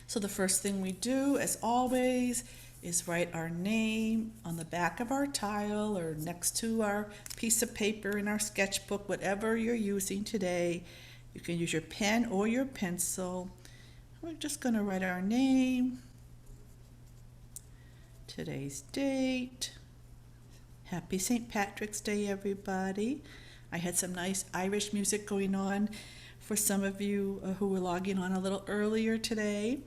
So the first thing we do, as always, is write our name on the back of our tile or next to our piece of paper in our sketchbook, whatever you're using today. You can use your pen or your pencil. We're just going to write our name, today's date. Happy St. Patrick's Day, everybody. I had some nice Irish music going on for some of you who were logging on a little earlier today.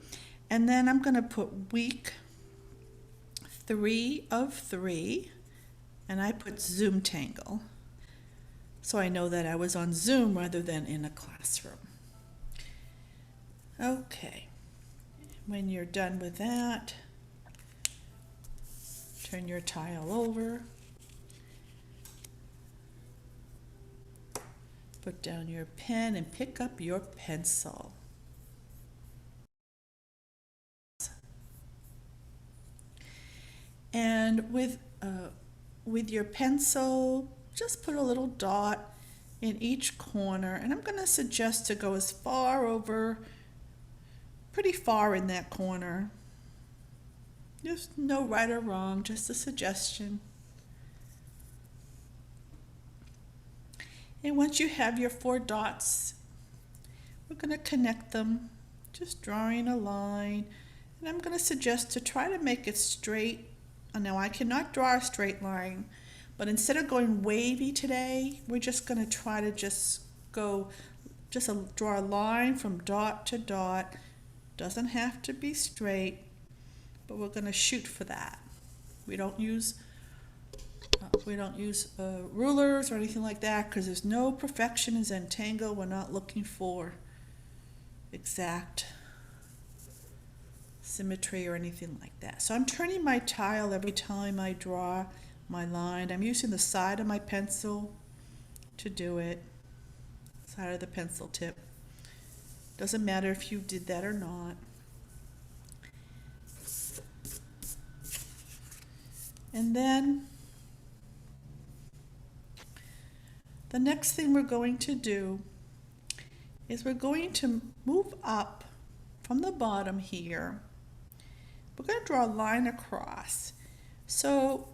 And then I'm going to put week 3 of 3, and I put Zentangle, so I know that I was on Zoom rather than in a classroom. Okay, when you're done with that, turn your tile over, put down your pen and pick up your pencil. And with your pencil, just put a little dot in each corner, and I'm going to suggest to go as far over, pretty far in that corner. There's no right or wrong, just a suggestion. And once you have your 4 dots, we're going to connect them, just drawing a line. And I'm going to suggest to try to make it straight. Now I cannot draw a straight line, but instead of going wavy today, we're just going to try to draw a line from dot to dot. Doesn't have to be straight, but we're going to shoot for that. We don't use rulers or anything like that, because there's no perfection in Zentangle. We're not looking for exact symmetry or anything like that. So I'm turning my tile every time I draw my line. I'm using the side of my pencil to do it, side of the pencil tip. Doesn't matter if you did that or not. And then the next thing we're going to do is we're going to move up from the bottom here. We're going to draw a line across. So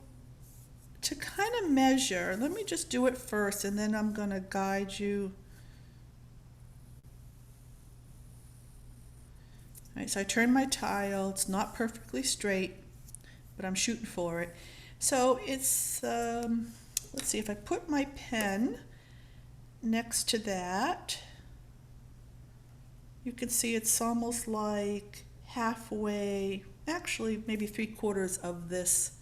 to kind of measure, let me just do it first, and then I'm going to guide you. All right, so I turn my tile. It's not perfectly straight, but I'm shooting for it. So it's, let's see, if I put my pen next to that, you can see it's almost like halfway, actually maybe 3/4 of this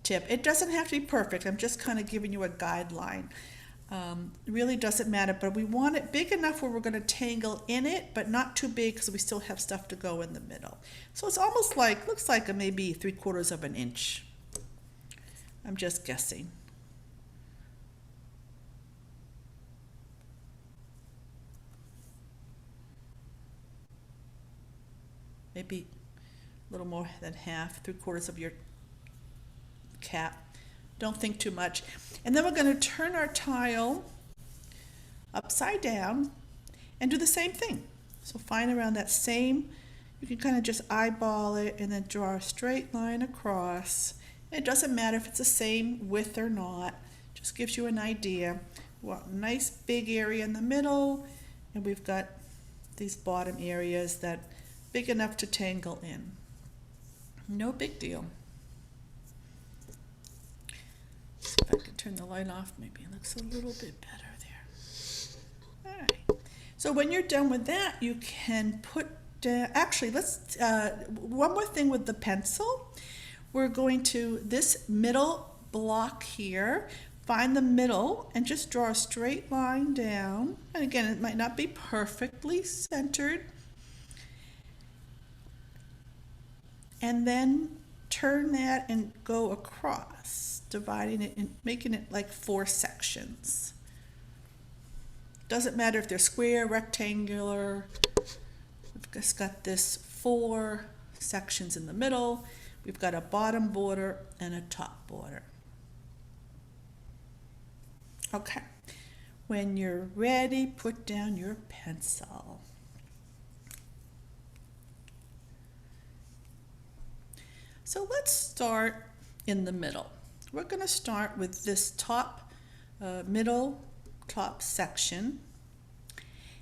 tip. It doesn't have to be perfect. I'm just kind of giving you a guideline. It really doesn't matter, but we want it big enough where we're going to tangle in it, but not too big because we still have stuff to go in the middle. So it's almost like, looks like maybe 3/4 of an inch. I'm just guessing. Maybe a little more than half, 3/4 of your cap. Don't think too much. And then we're going to turn our tile upside down and do the same thing. So find around that same, you can kind of just eyeball it and then draw a straight line across. It doesn't matter if it's the same width or not, just gives you an idea. Well, nice big area in the middle, and we've got these bottom areas that big enough to tangle in. No big deal. See if I can turn the light off, maybe it looks a little bit better there. All right. So when you're done with that, you can put down, actually let's, one more thing with the pencil. We're going to, this middle block here, find the middle and just draw a straight line down. And again, it might not be perfectly centered. And then turn that and go across, dividing it and making it like 4 sections. Doesn't matter if they're square, rectangular. We've just got this 4 sections in the middle. We've got a bottom border and a top border. Okay, when you're ready, put down your pencil. So let's start in the middle. We're going to start with this middle top section.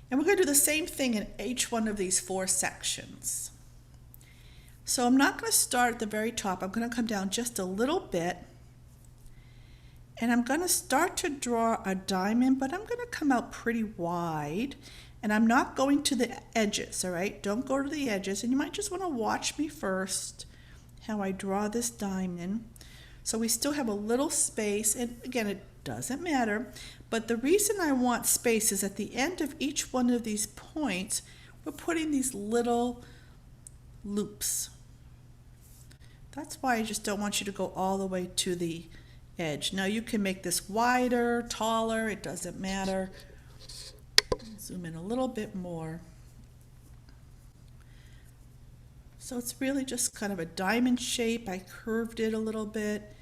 And we're going to do the same thing in each one of these 4 sections. So I'm not going to start at the very top. I'm going to come down just a little bit. And I'm going to start to draw a diamond, but I'm going to come out pretty wide. And I'm not going to the edges, all right? Don't go to the edges. And you might just want to watch me first how I draw this diamond. So we still have a little space. And again, it doesn't matter. But the reason I want space is at the end of each one of these points, we're putting these little loops. That's why I just don't want you to go all the way to the edge. Now you can make this wider, taller, it doesn't matter. Zoom in a little bit more. So it's really just kind of a diamond shape. I curved it a little bit,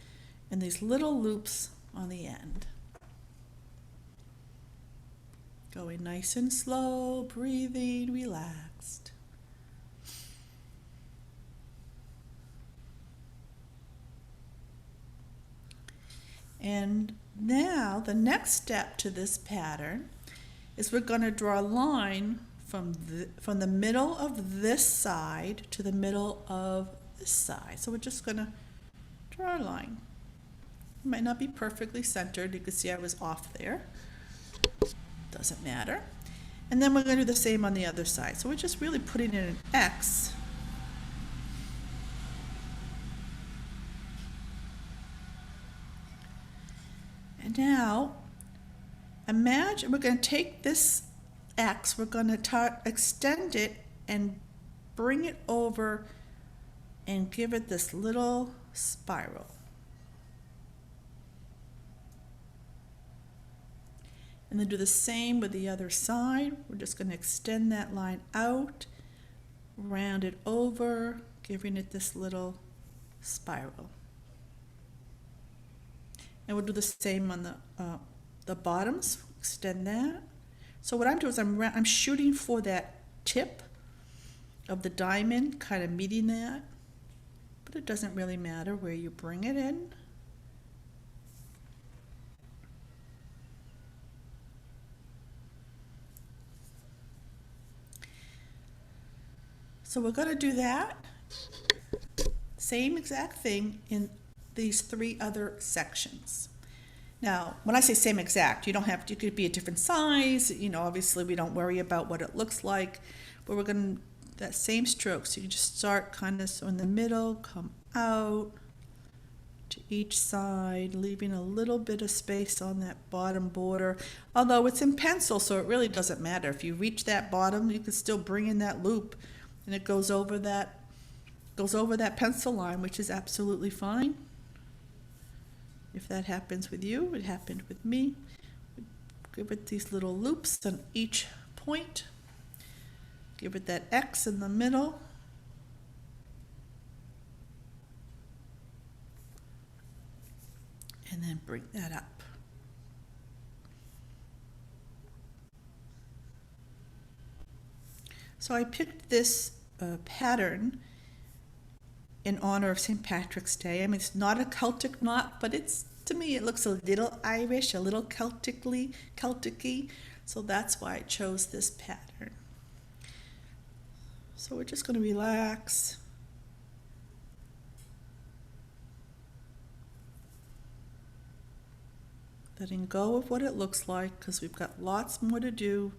and these little loops on the end. Going nice and slow, breathing, relaxed. And now the next step to this pattern is we're going to draw a line from the middle of this side to the middle of this side. So we're just going to draw a line. It might not be perfectly centered. You can see I was off there. Doesn't matter. And then we're going to do the same on the other side. So we're just really putting in an X. And now, imagine we're going to take this X, we're going to extend it and bring it over and give it this little spiral. And then do the same with the other side. We're just going to extend that line out, round it over, giving it this little spiral. And we'll do the same on the bottoms. Extend that. So what I'm doing is I'm shooting for that tip of the diamond, kind of meeting that. But it doesn't really matter where you bring it in. So we're going to do that. Same exact thing in these 3 other sections. Now, when I say same exact, you don't have to, it could be a different size, you know, obviously we don't worry about what it looks like, but we're going to, that same stroke, so you just start kind of so in the middle, come out to each side, leaving a little bit of space on that bottom border, although it's in pencil, so it really doesn't matter. If you reach that bottom, you can still bring in that loop, and it goes over that pencil line, which is absolutely fine. If that happens with you, it happened with me. Give it these little loops on each point. Give it that X in the middle. And then bring that up. So I picked this pattern in honor of St. Patrick's Day. I mean, it's not a Celtic knot, but it's, to me, it looks a little Irish, a little Celtic-y. So that's why I chose this pattern. So we're just going to relax. Letting go of what it looks like, because we've got lots more to do.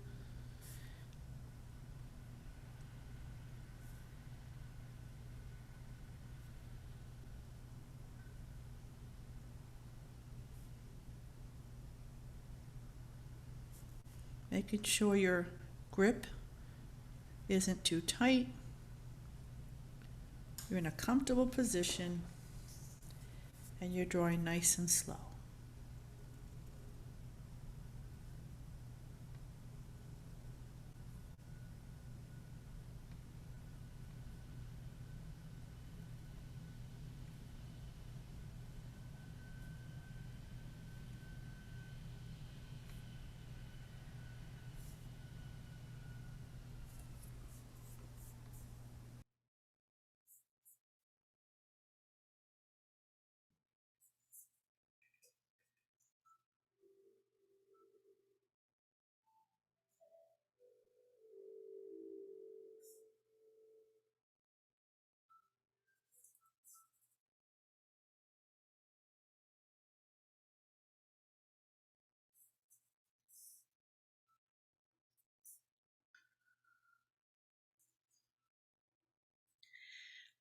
Making sure your grip isn't too tight. You're in a comfortable position and you're drawing nice and slow.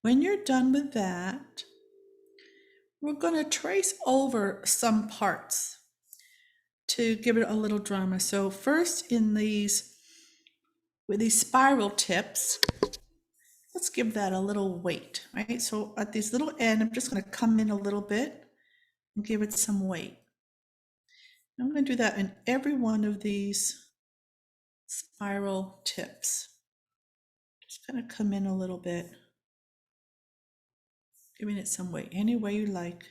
When you're done with that, we're going to trace over some parts to give it a little drama. So first with these spiral tips, let's give that a little weight, right? So at this little end, I'm just going to come in a little bit and give it some weight. I'm going to do that in every one of these spiral tips. Just going to come in a little bit, giving it some weight, any way you like.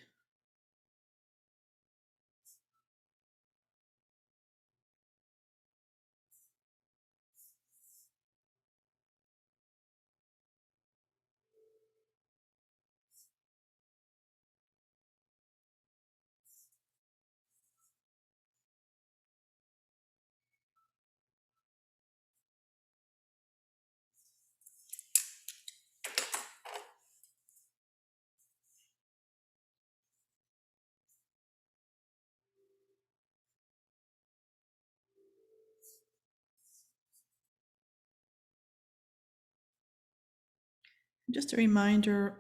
Just a reminder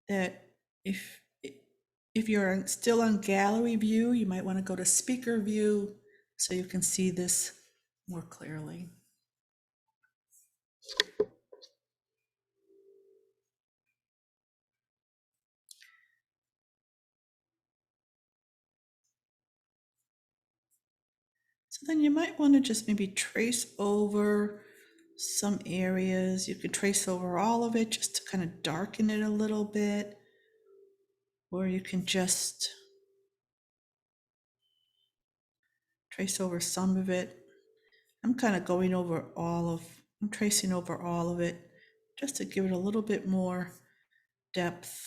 that if you're still on gallery view, you might want to go to speaker view so you can see this more clearly. So then you might want to just maybe trace over some areas. You could trace over all of it just to kind of darken it a little bit, or you can just trace over some of it. I'm kind of I'm tracing over all of it just to give it a little bit more depth.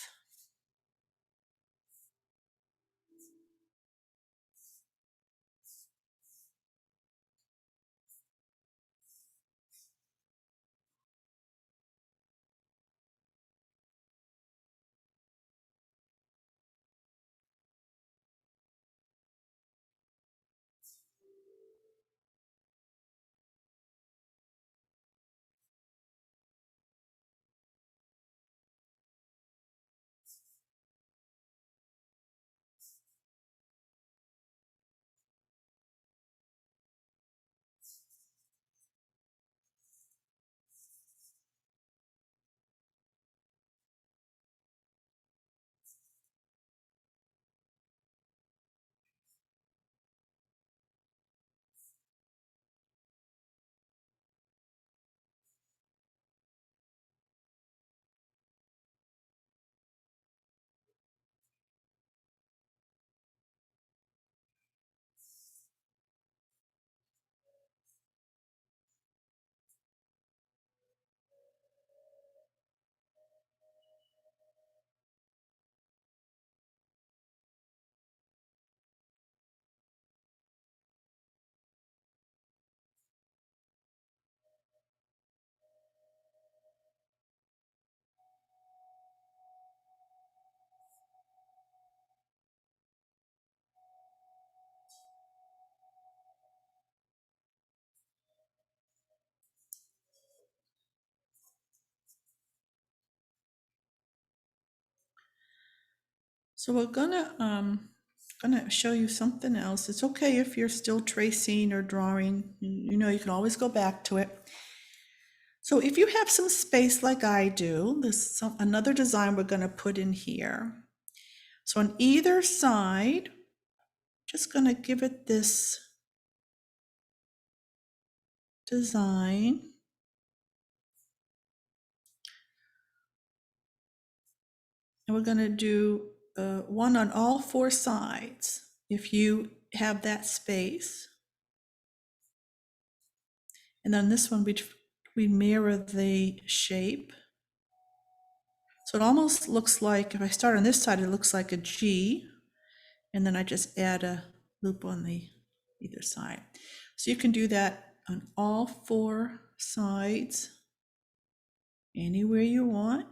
So we're gonna show you something else. It's okay if you're still tracing or drawing. You know, you can always go back to it. So if you have some space like I do, there's another design we're gonna put in here. So on either side, just gonna give it this design. And we're gonna do one on all four sides if you have that space. And then this one, we mirror the shape. So it almost looks like, if I start on this side, it looks like a G, and then I just add a loop on the either side. So you can do that on all four sides, anywhere you want.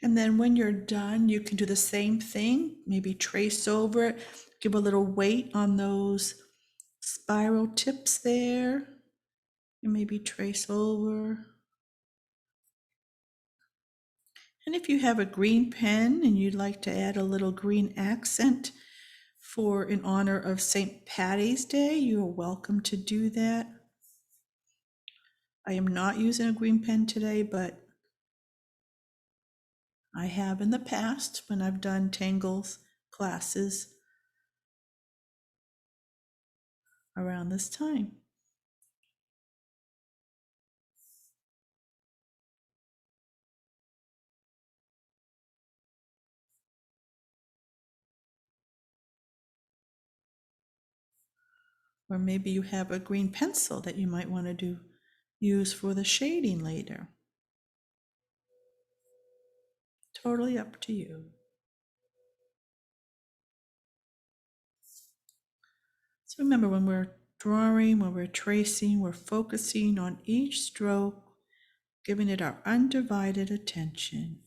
And then when you're done, you can do the same thing, maybe trace over it, give a little weight on those spiral tips there, and maybe trace over. And if you have a green pen and you'd like to add a little green accent for in honor of St. Patty's Day, you are welcome to do that. I am not using a green pen today, but I have in the past when I've done Tangles classes around this time. Or maybe you have a green pencil that you might want to use for the shading later. Totally up to you. So remember, when we're drawing, when we're tracing, we're focusing on each stroke, giving it our undivided attention.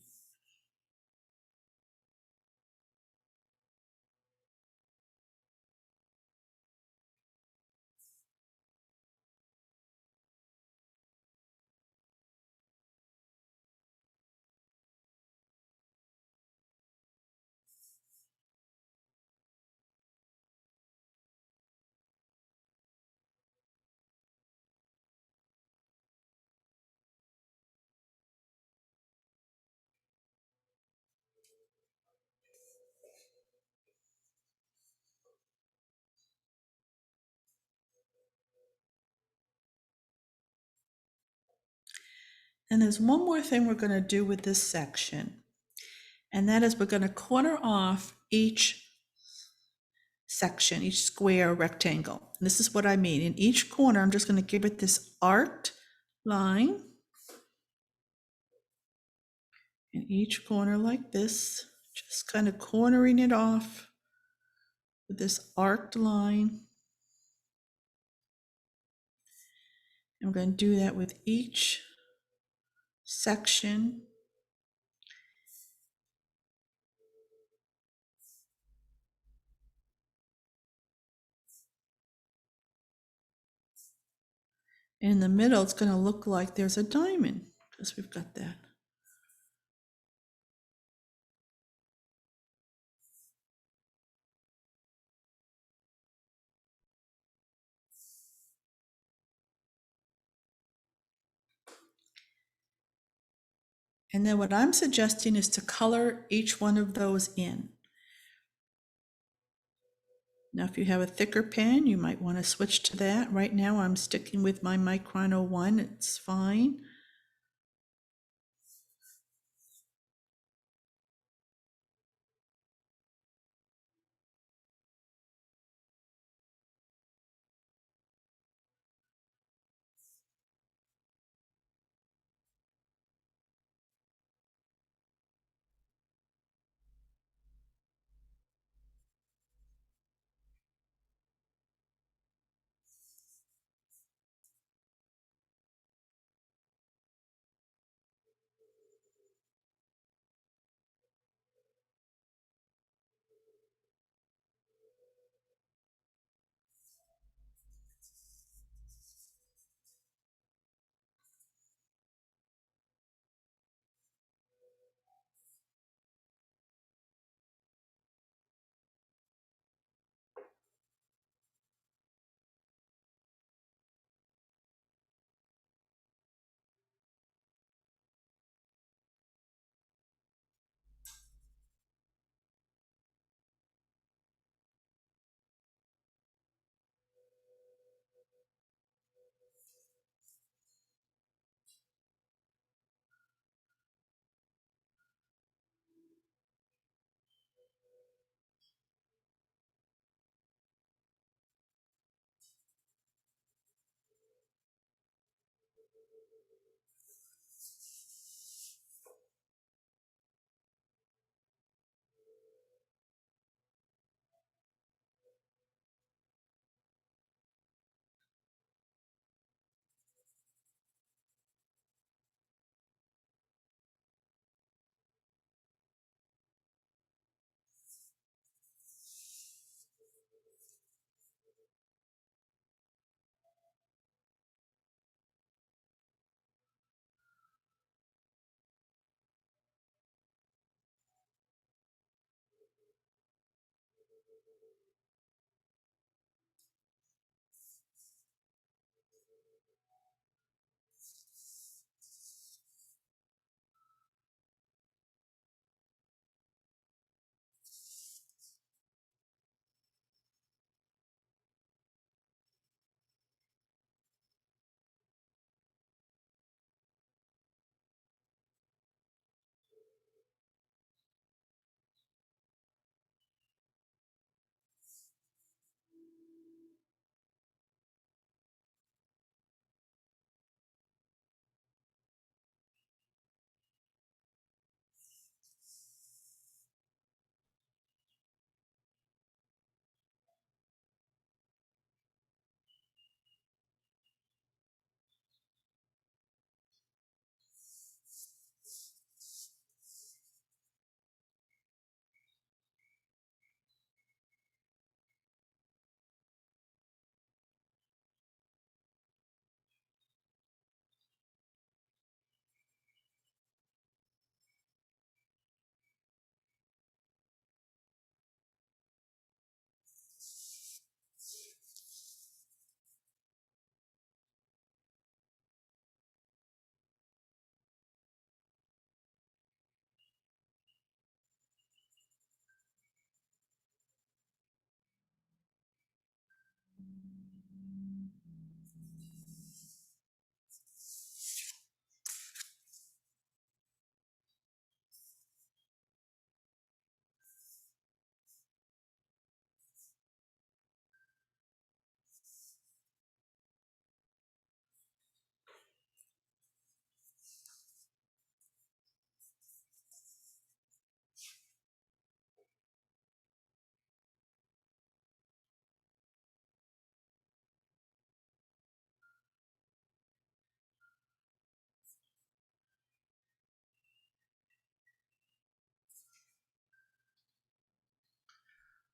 And there's one more thing we're going to do with this section, and that is we're going to corner off each section, each square or rectangle. And this is what I mean. In each corner, I'm just going to give it this arced line. In each corner like this, just kind of cornering it off with this arced line. I'm going to do that with each section. And in the middle, it's going to look like there's a diamond because we've got that. And then what I'm suggesting is to color each one of those in. Now, if you have a thicker pen, you might want to switch to that. Right now, I'm sticking with my Micron 01. It's fine.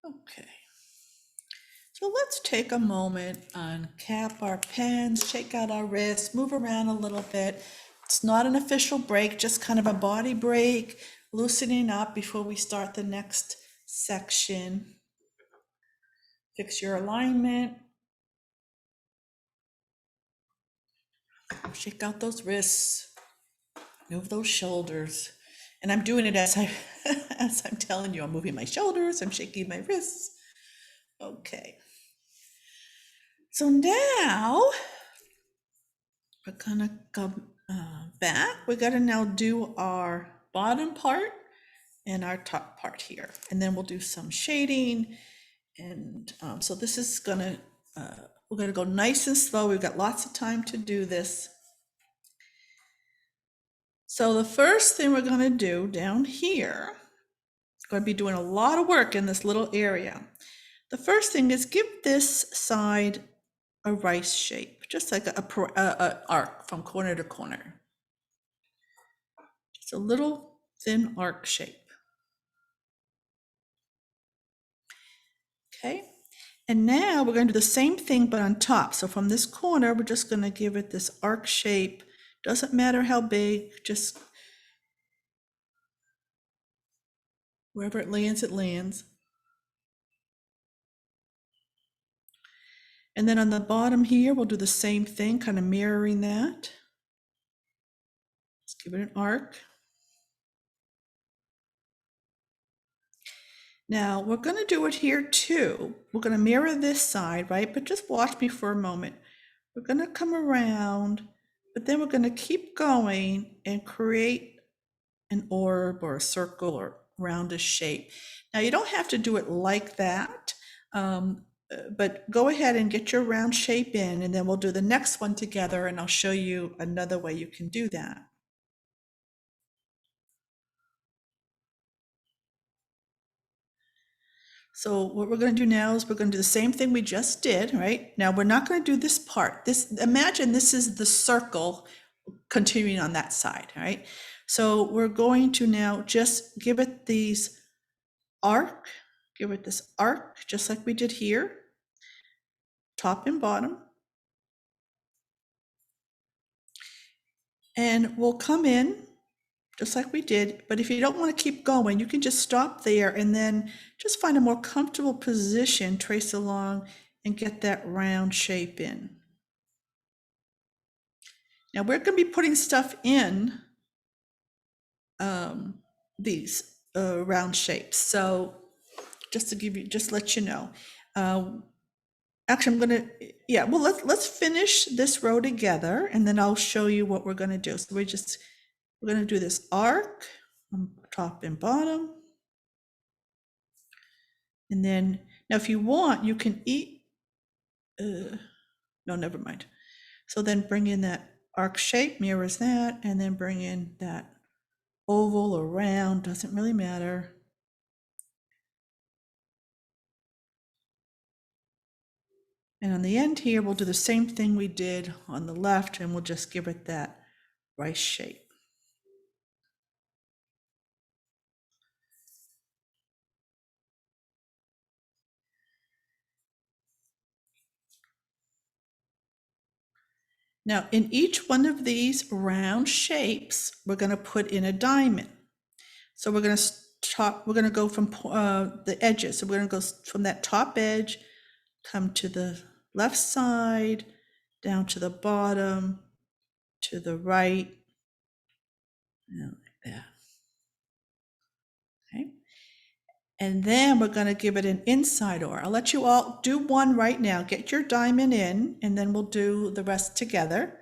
Okay. So let's take a moment, uncap our pens, shake out our wrists, move around a little bit. It's not an official break, just kind of a body break, loosening up before we start the next section. Fix your alignment. Shake out those wrists, move those shoulders. And I'm doing it as as I'm telling you, I'm moving my shoulders, I'm shaking my wrists. Okay. So now we're gonna come back. We're gonna now do our bottom part and our top part here. And then we'll do some shading. And so this is gonna, we're gonna go nice and slow. We've got lots of time to do this. So the first thing we're gonna do down here, it's gonna be doing a lot of work in this little area. The first thing is give this side a rice shape, just like a arc from corner to corner. Just a little thin arc shape. Okay, and now we're going to do the same thing but on top. So from this corner, we're just going to give it this arc shape. Doesn't matter how big, just wherever it lands, it lands. And then on the bottom here, we'll do the same thing, kind of mirroring that. Let's give it an arc. Now we're going to do it here too. We're going to mirror this side, right? But just watch me for a moment. We're going to come around, but then we're going to keep going and create an orb or a circle or roundish shape. Now you don't have to do it like that, but go ahead and get your round shape in, and then we'll do the next one together, and I'll show you another way you can do that. So what we're going to do now is we're going to do the same thing we just did, right? Now we're not going to do this part. Imagine this is the circle continuing on that side, right? So we're going to now just give it this arc, just like we did here, top and bottom. And we'll come in just like we did, but if you don't want to keep going, you can just stop there and then just find a more comfortable position, trace along and get that round shape in. Now we're going to be putting stuff in these round shapes. So just to give you, just let you know. Actually, I'm gonna, yeah, well, let's finish this row together and then I'll show you what we're gonna do. So we're gonna do this arc on top and bottom. And then, now if you want, you can no, never mind. So then bring in that arc shape, mirrors that, and then bring in that oval or round, doesn't really matter. And on the end here, we'll do the same thing we did on the left, and we'll just give it that rice shape. Now, in each one of these round shapes, we're going to put in a diamond. So we're going to go from the edges. So we're going to go from that top edge, come to the left side, down to the bottom, to the right, like that. Okay. And then we're going to give it an inside aura. I'll let you all do one right now. Get your diamond in, and then we'll do the rest together.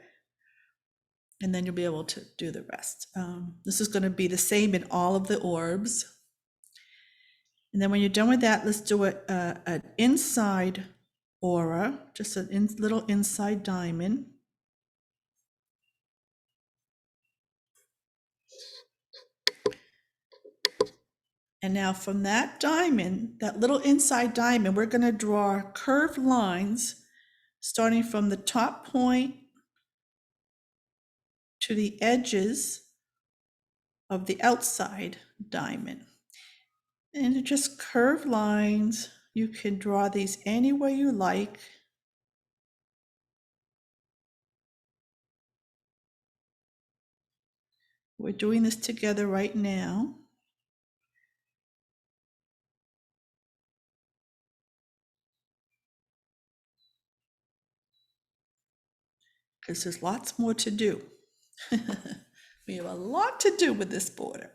And then you'll be able to do the rest. This is going to be the same in all of the orbs. And then when you're done with that, let's do an inside aura, just a little inside diamond. And now from that diamond, that little inside diamond, we're going to draw curved lines starting from the top point to the edges of the outside diamond. And just curved lines. You can draw these any way you like. We're doing this together right now. Because there's lots more to do. We have a lot to do with this border.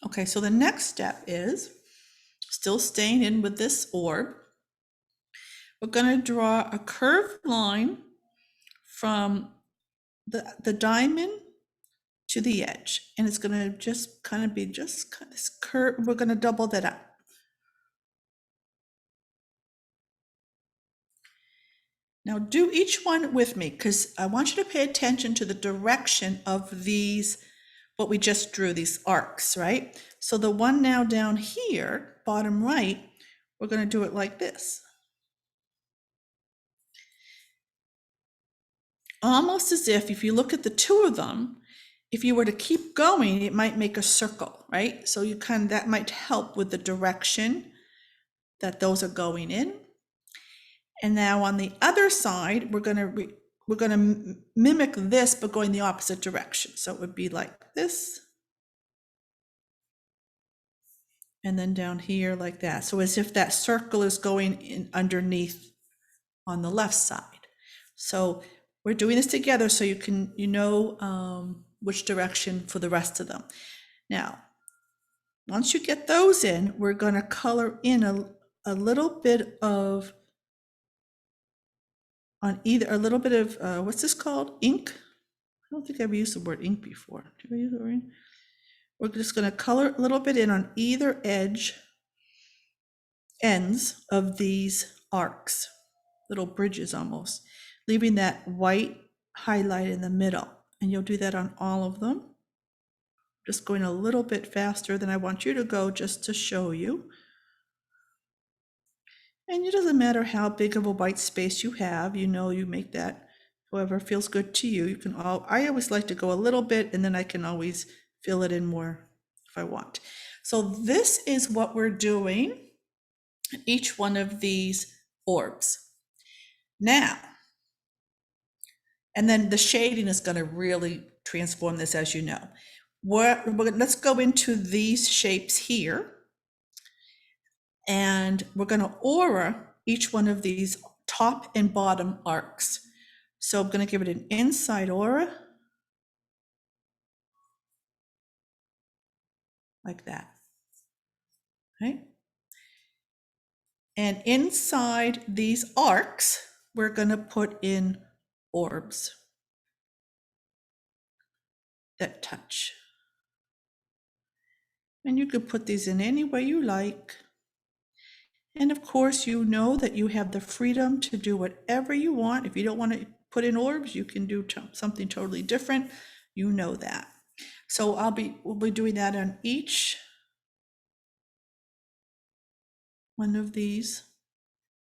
Okay, so the next step is, still staying in with this orb, we're going to draw a curved line from the diamond to the edge, and it's going to just kind of be just kind of curve. We're going to double that up. Now do each one with me, because I want you to pay attention to the direction of these, what we just drew, these arcs, right? So the one now down here, bottom right, we're going to do it like this. Almost as if you look at the two of them, if you were to keep going, it might make a circle, right? So you that might help with the direction that those are going in. And now on the other side, we're going to mimic this, but going the opposite direction. So it would be like this. And then down here like that. So as if that circle is going in underneath on the left side. So we're doing this together so you know which direction for the rest of them. Now, once you get those in, we're going to color in a little bit of, what's this called? Ink? I don't think I've ever used the word ink before. Did I use the word ink? We're just going to color a little bit in on either ends of these arcs, little bridges almost, leaving that white highlight in the middle. And you'll do that on all of them. Just going a little bit faster than I want you to go, just to show you. And it doesn't matter how big of a white space you have, you make that however feels good to you. I always like to go a little bit, and then I can always fill it in more if I want. So this is what we're doing in each one of these orbs. Now, and then the shading is going to really transform this, as you know. Let's go into these shapes here. And we're going to aura each one of these top and bottom arcs. So I'm going to give it an inside aura. Like that. Okay. And inside these arcs, we're going to put in orbs that touch. And you could put these in any way you like. And of course, you know that you have the freedom to do whatever you want. If you don't want to put in orbs, you can do something totally different. You know that. So we'll be doing that on each one of these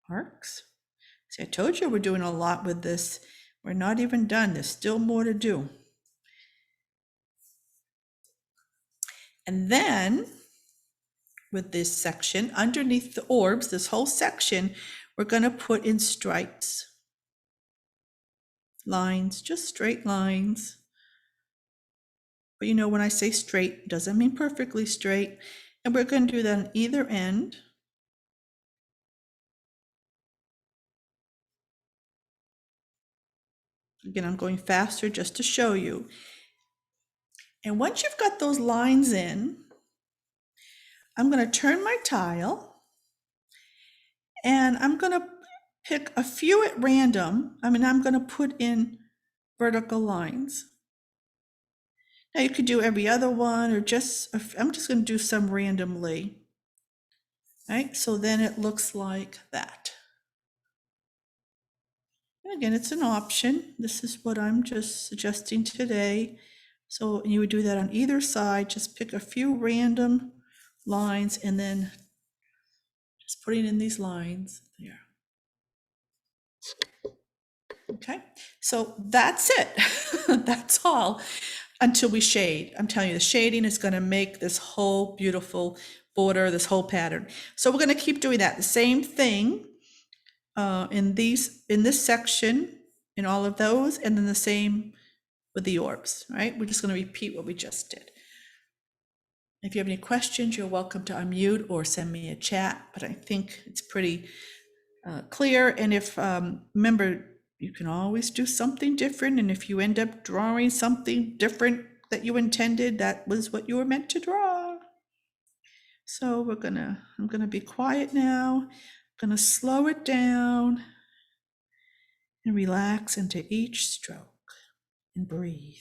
arcs. See, I told you we're doing a lot with this. We're not even done. There's still more to do. And then with this section, underneath the orbs, this whole section, we're going to put in stripes. Lines, just straight lines. But when I say straight, it doesn't mean perfectly straight. And we're going to do that on either end. Again, I'm going faster just to show you. And once you've got those lines in, I'm going to turn my tile and I'm going to pick a few at random. I'm going to put in vertical lines. Now you could do every other one or I'm just going to do some randomly. Right? So then it looks like that. And again, it's an option. This is what I'm just suggesting today. So you would do that on either side, just pick a few random lines and then just putting in these lines there. Okay, so that's it. That's all until we shade. I'm telling you, the shading is going to make this whole beautiful border, this whole pattern. So we're going to keep doing that. The same thing in this section, in all of those, and then the same with the orbs, right? We're just going to repeat what we just did. If you have any questions, you're welcome to unmute or send me a chat, but I think it's pretty clear. And if, remember, you can always do something different. And if you end up drawing something different that you intended, that was what you were meant to draw. So I'm gonna be quiet now. I'm gonna slow it down and relax into each stroke and breathe.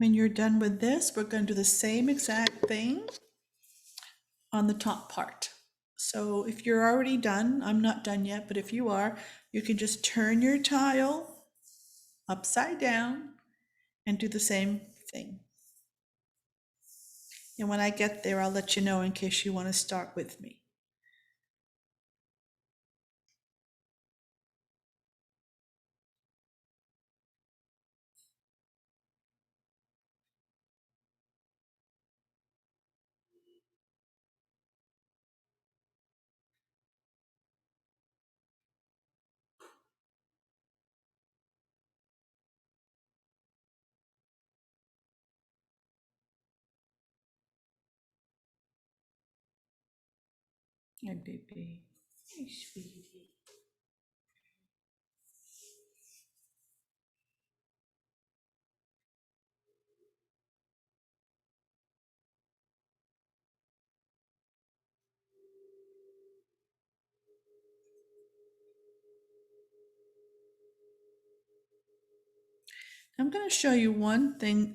When you're done with this, we're going to do the same exact thing on the top part. So if you're already done, I'm not done yet, but if you are, you can just turn your tile upside down and do the same thing. And when I get there, I'll let you know in case you want to start with me. Hey, baby. Hey, sweetie. I'm going to show you one thing.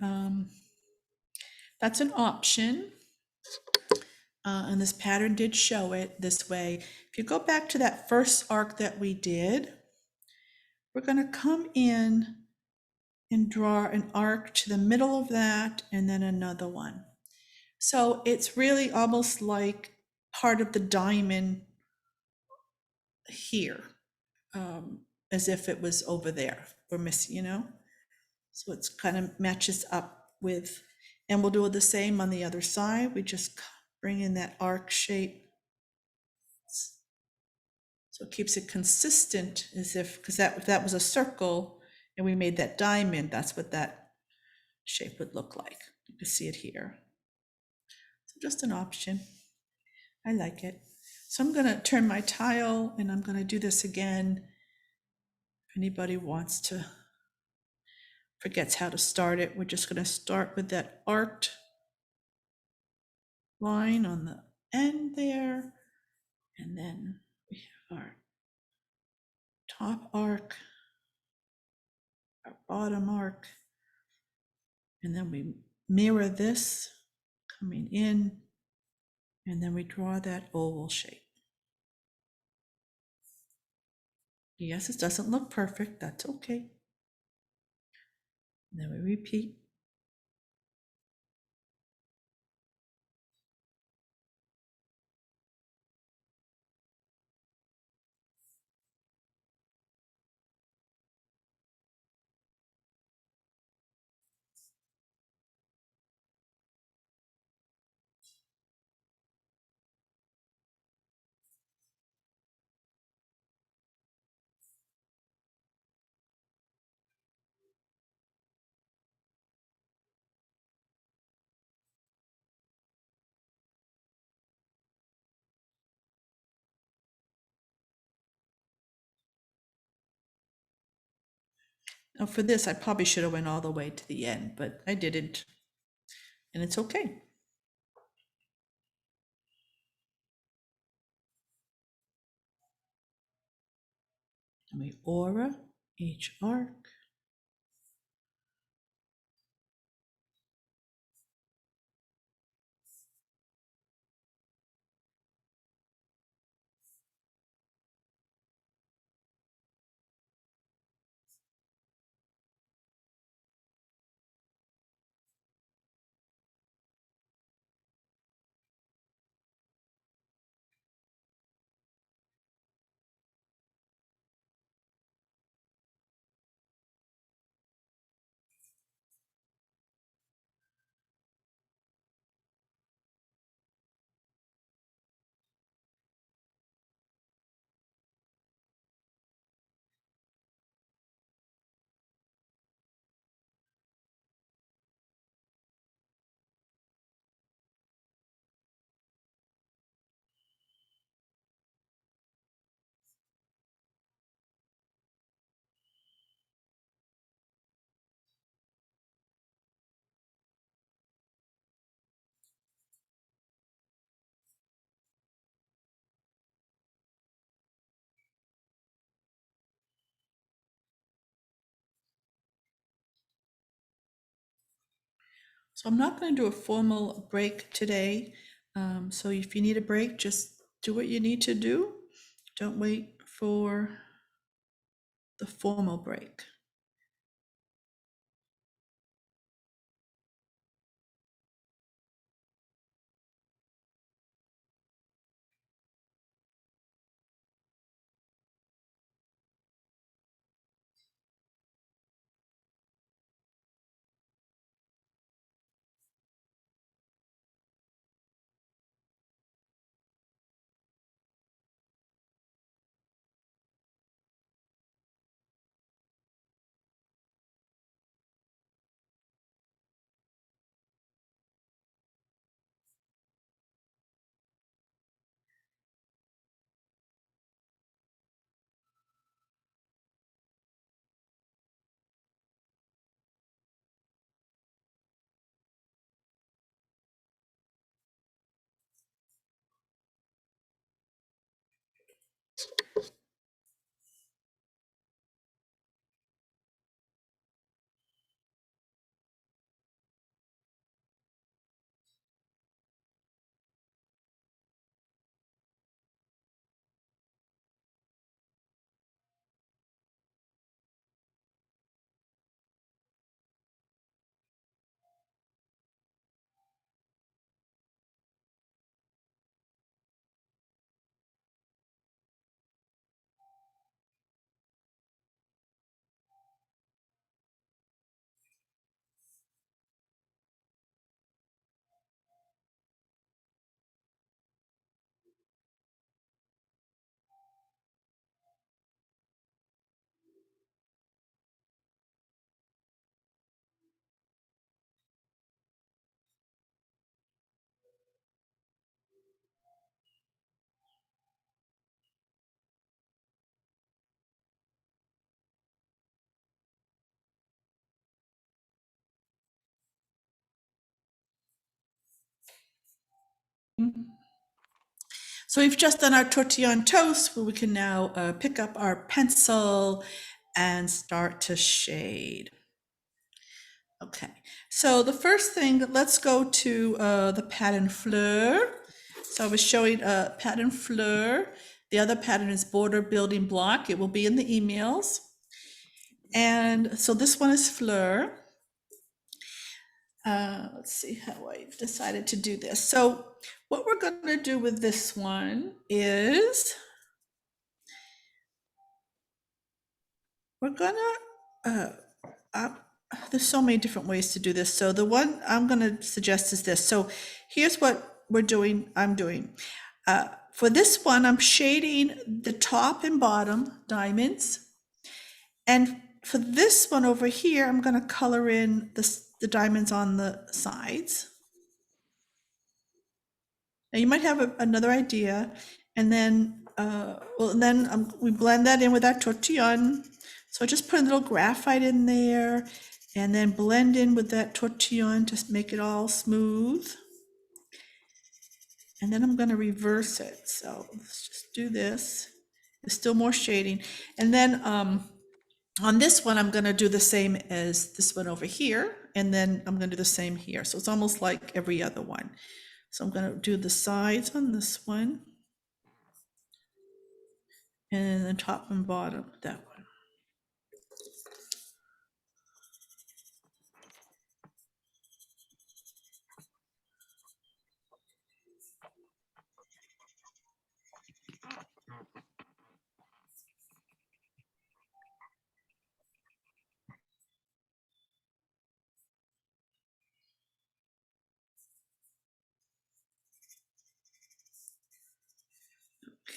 That's an option. And this pattern did show it this way. If you go back to that first arc that we did, we're going to come in and draw an arc to the middle of that and then another one. So it's really almost like part of the diamond here, as if it was over there. We're missing, you know? So it's kind of matches up with, and we'll do the same on the other side. We just bring in that arc shape. So it keeps it consistent as if, because if that was a circle and we made that diamond, that's what that shape would look like. You can see it here. So just an option. I like it. So I'm going to turn my tile and I'm going to do this again. If anybody wants to, forgets how to start it, we're just going to start with that arced line on the end there. And then we have our top arc, our bottom arc, and then we mirror this coming in, and then we draw that oval shape. Yes, it doesn't look perfect, that's okay. And then we repeat. Now for this, I probably should have went all the way to the end, but I didn't, and it's okay. And we aura each arc. So I'm not going to do a formal break today. So if you need a break, just do what you need to do. Don't wait for the formal break. So we've just done our tortilla on toast, where we can now pick up our pencil and start to shade. Okay, so the first thing, let's go to the pattern Fleur. So I was showing pattern Fleur. The other pattern is border building block. It will be in the emails. And so this one is Fleur. Let's see how I decided to do this. So what we're going to do with this one is we're gonna uh, there's so many different ways to do this. So the one I'm gonna suggest is this. So here's what we're doing. I'm doing for this one. I'm shading the top and bottom diamonds, and for this one over here, I'm gonna color in the diamonds on the sides. Now you might have another idea, and then we blend that in with our tortillon. So just put a little graphite in there, and then blend in with that tortillon to make it all smooth. And then I'm going to reverse it. So let's just do this. There's still more shading, and then on this one I'm going to do the same as this one over here, and then I'm going to do the same here. So it's almost like every other one. So I'm going to do the sides on this one, and the top and bottom, that one. Okay.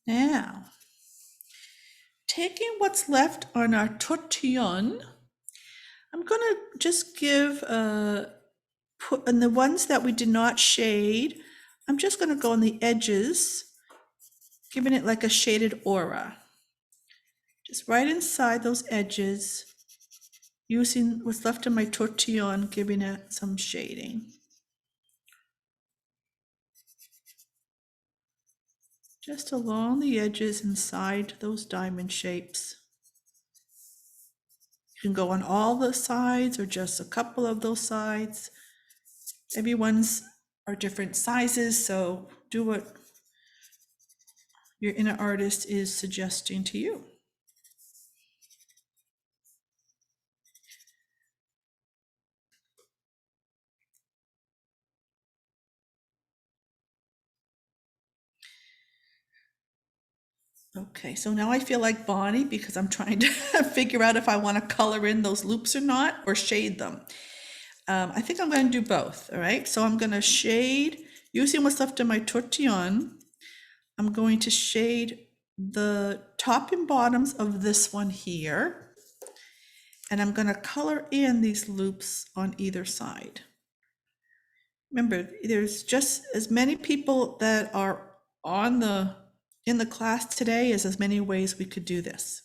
Now, taking what's left on our tortillon, I'm going to just give, put in the ones that we did not shade, I'm just going to go on the edges, giving it like a shaded aura. Just right inside those edges, using what's left of my tortillon, giving it some shading. Just along the edges inside those diamond shapes. You can go on all the sides or just a couple of those sides. Everyone's are different sizes, so do what your inner artist is suggesting to you. Okay, so now I feel like Bonnie because I'm trying to figure out if I want to color in those loops or not, or shade them. I think I'm going to do both, all right? So I'm going to shade, using what's left of my tortillon, I'm going to shade the top and bottoms of this one here, and I'm going to color in these loops on either side. Remember, there's just as many people that are in the class today as many ways we could do this.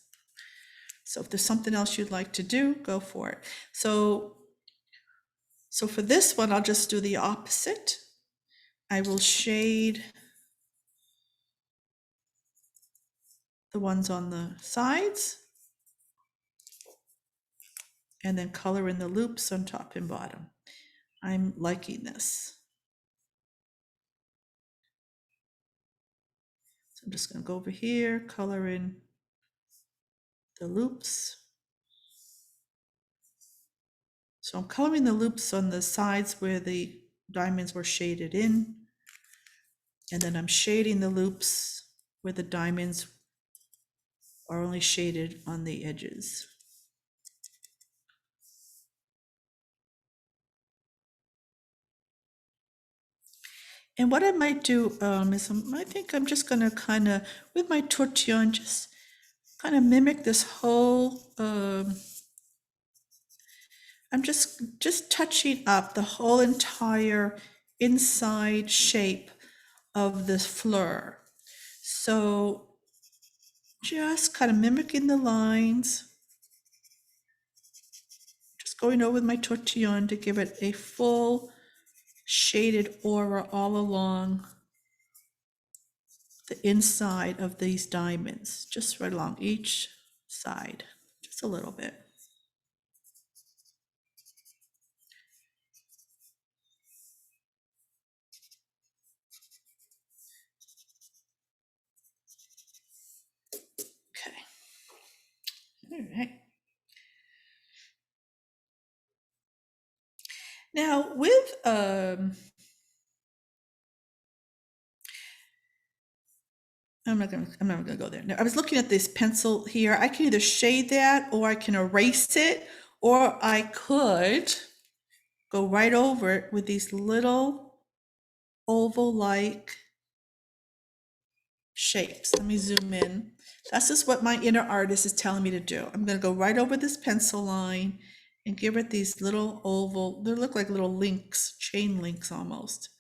So if there's something else you'd like to do, go for it. So for this one, I'll just do the opposite. I will shade the ones on the sides and then color in the loops on top and bottom. I'm liking this. So I'm just going to go over here, color in the loops. So I'm coloring the loops on the sides where the diamonds were shaded in. And then I'm shading the loops where the diamonds are only shaded on the edges. And what I might do is I think I'm just going to kind of, with my tortillon, just kind of mimic this whole, I'm just touching up the whole entire inside shape of this fleur. So just kind of mimicking the lines, just going over with my tortillon to give it a full shaded aura all along the inside of these diamonds, just right along each side, just a little bit. Okay. All right. Now with I'm not gonna go there. No, I was looking at this pencil here. I can either shade that or I can erase it, or I could go right over it with these little oval-like shapes. Let me zoom in. That's just what my inner artist is telling me to do. I'm gonna go right over this pencil line and give it these little oval, they look like little links, chain links almost.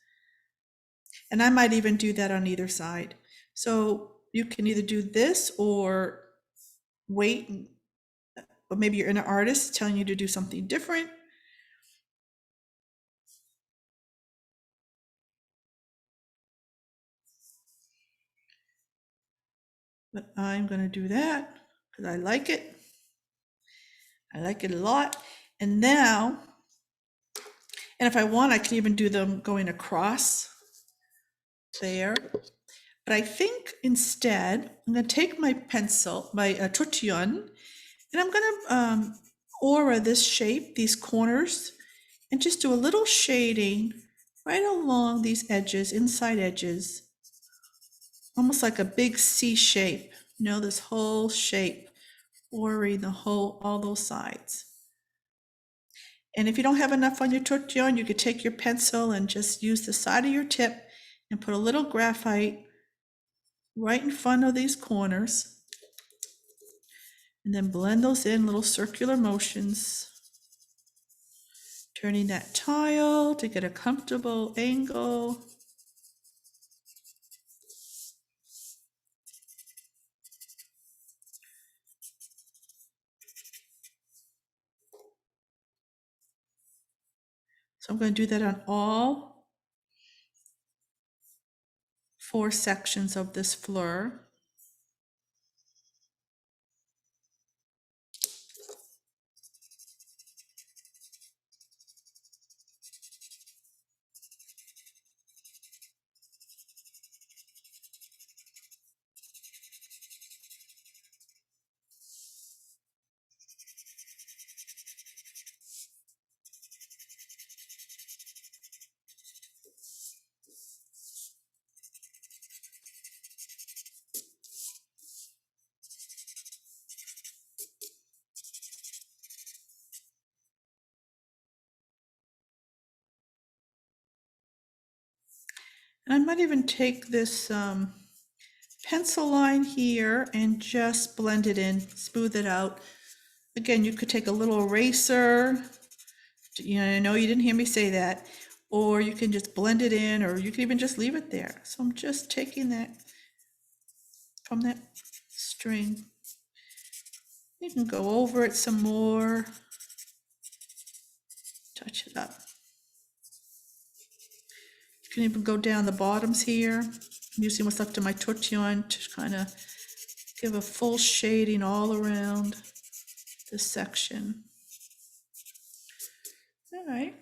And I might even do that on either side. So you can either do this or wait, or maybe your inner artist is telling you to do something different. But I'm gonna do that because I like it. I like it a lot. And now, and if I want, I can even do them going across there. But I think instead, I'm gonna take my pencil, my tortillon, and I'm gonna aura this shape, these corners, and just do a little shading right along these edges, inside edges, almost like a big C shape, you know, this whole shape, auraing the whole, all those sides. And if you don't have enough on your tortillon, you could take your pencil and just use the side of your tip and put a little graphite right in front of these corners, and then blend those in, little circular motions, turning that tile to get a comfortable angle. So I'm going to do that on all 4 sections of this fleur. And I might even take this pencil line here and just blend it in, smooth it out. Again, you could take a little eraser. You know, I know you didn't hear me say that. Or you can just blend it in, or you can even just leave it there. So I'm just taking that from that string. You can go over it some more, touch it up. You can even go down the bottoms here. I'm using what's left of my tortillon to kind of give a full shading all around this section. All right.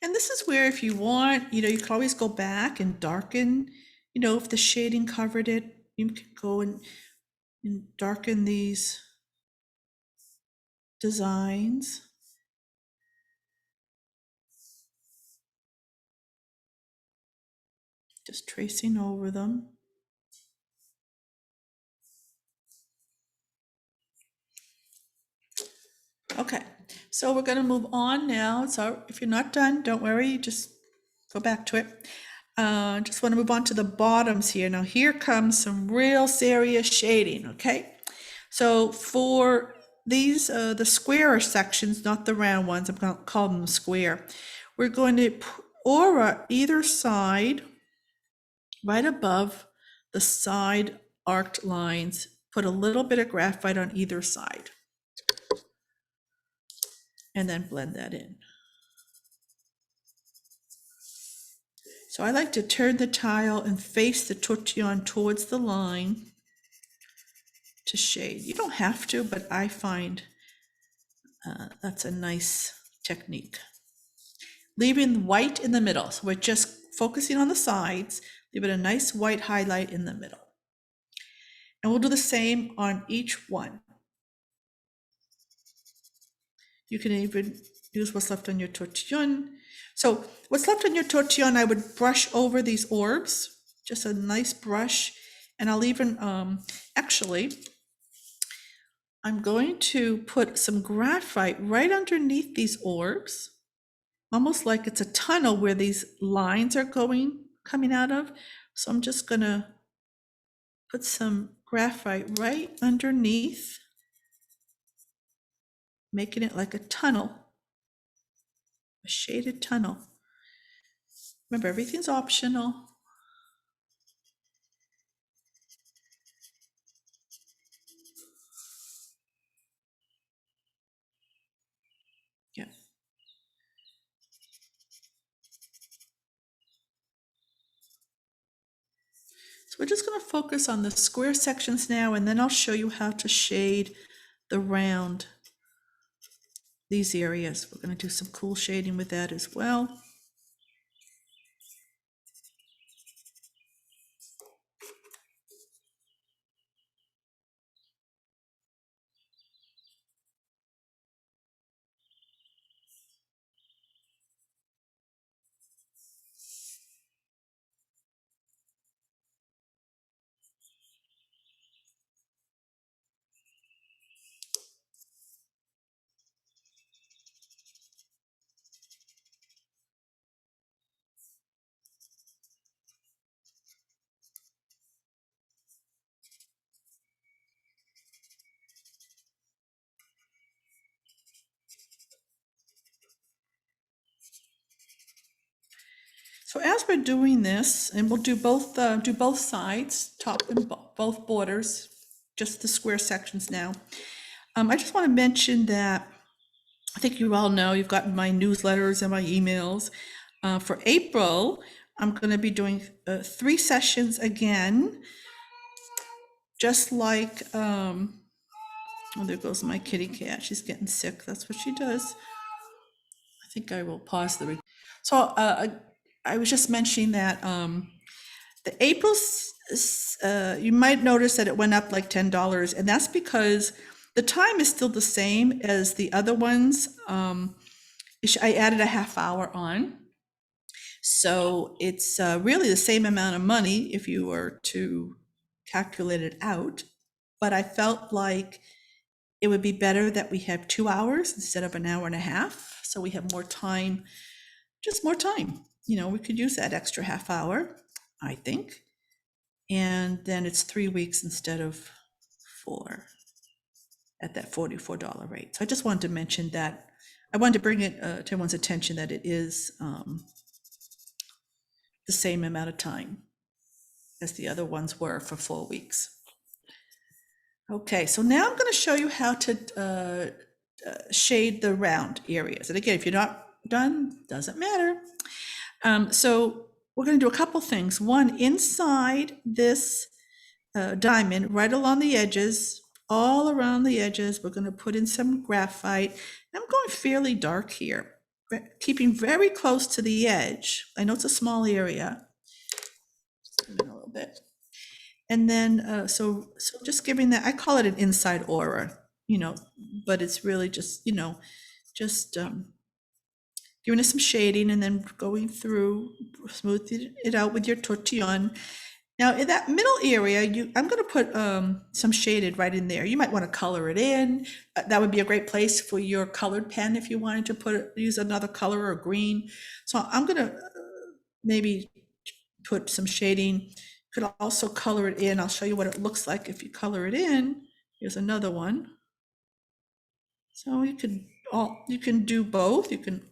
And this is where if you want, you know, you can always go back and darken, you know, if the shading covered it, you can go and darken these designs. Just tracing over them. Okay, so we're going to move on now. So if you're not done, don't worry, just go back to it. Just want to move on to the bottoms here. Now here comes some real serious shading, okay? So for these, the square sections, not the round ones, I'm going to call them square. We're going to aura either side, right above the side arced lines, put a little bit of graphite on either side. And then blend that in. So I like to turn the tile and face the tortillon towards the line to shade. You don't have to, but I find that's a nice technique. Leaving white in the middle. So we're just focusing on the sides, leave it a nice white highlight in the middle. And we'll do the same on each one. You can even use what's left on your tortillon. So what's left on your tortillon, I would brush over these orbs, just a nice brush. And I'll even, actually, I'm going to put some graphite right underneath these orbs, almost like it's a tunnel where these lines are coming out of. So I'm just gonna put some graphite right underneath, making it like a tunnel, a shaded tunnel. Remember, everything's optional. Yeah. So we're just going to focus on the square sections now, and then I'll show you how to shade the round, these areas. We're going to do some cool shading with that as well. So as we're doing this, and we'll do both sides, top and both borders, just the square sections now. I just want to mention that I think you all know, you've gotten my newsletters and my emails. For April, I'm going to be doing 3 sessions again, just like, oh, there goes my kitty cat. She's getting sick. That's what she does. I think I will pause the. So I was just mentioning that the April's, you might notice that it went up like $10, and that's because the time is still the same as the other ones. I added a half hour on. So it's really the same amount of money if you were to calculate it out. But I felt like it would be better that we have 2 hours instead of an hour and a half, so we have more time, just more time. You know, we could use that extra half hour, I think. And then it's 3 weeks instead of 4 at that $44 rate. So I just wanted to mention that. I wanted to bring it to everyone's attention that it is the same amount of time as the other ones were for 4 weeks. Okay, so now I'm going to show you how to shade the round areas. And again, if you're not done, doesn't matter. So we're going to do a couple things. One, inside this diamond, right along the edges, all around the edges, we're going to put in some graphite. And I'm going fairly dark here, keeping very close to the edge. I know it's a small area. Zoom in a little bit. And then, so just giving that, I call it an inside aura, you know, but it's really just, you know, just giving it some shading and then going through, smoothing it out with your tortillon. Now in that middle area, I'm going to put some shaded right in there. You might want to color it in. That would be a great place for your colored pen if you wanted to use another color or green. So I'm going to maybe put some shading. Could also color it in. I'll show you what it looks like if you color it in. Here's another one. So you can do both. You can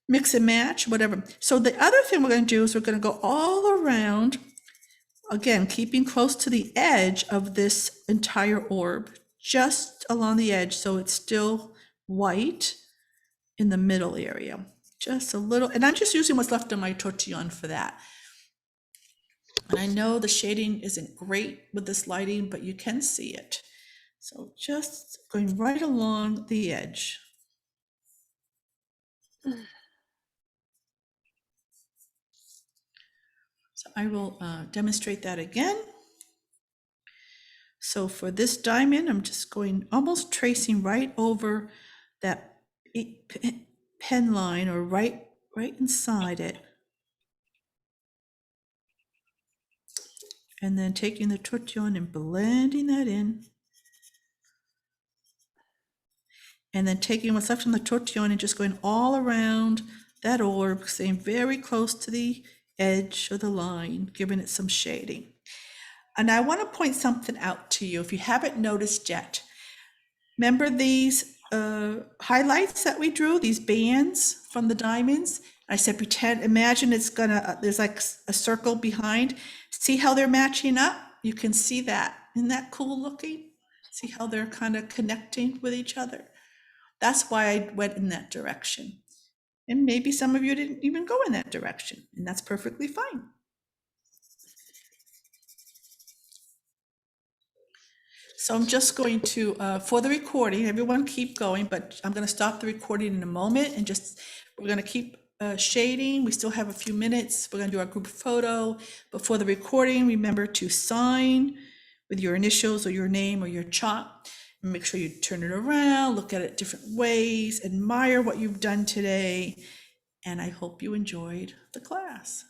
mix and match, whatever. So the other thing we're going to do is we're going to go all around, again, keeping close to the edge of this entire orb, just along the edge, so it's still white in the middle area. Just a little, and I'm just using what's left of my tortillon for that. And I know the shading isn't great with this lighting, but you can see it. So just going right along the edge. So I will demonstrate that again. So for this diamond, I'm just going, almost tracing right over that pen line, or right inside it. And then taking the tortillon and blending that in. And then taking what's left on the tortillon and just going all around that orb, staying very close to the edge of the line, giving it some shading. And I want to point something out to you if you haven't noticed yet. Remember these highlights that we drew, these bands from the diamonds? I said, imagine it's gonna, there's like a circle behind. See how they're matching up? You can see that. Isn't that cool looking? See how they're kind of connecting with each other? That's why I went in that direction. And maybe some of you didn't even go in that direction, and that's perfectly fine. So I'm just going to, for the recording, everyone keep going, but I'm going to stop the recording in a moment and we're going to keep shading. We still have a few minutes. We're going to do our group photo. But for the recording, remember to sign with your initials or your name or your chalk. And make sure you turn it around, look at it different ways, admire what you've done today. And I hope you enjoyed the class.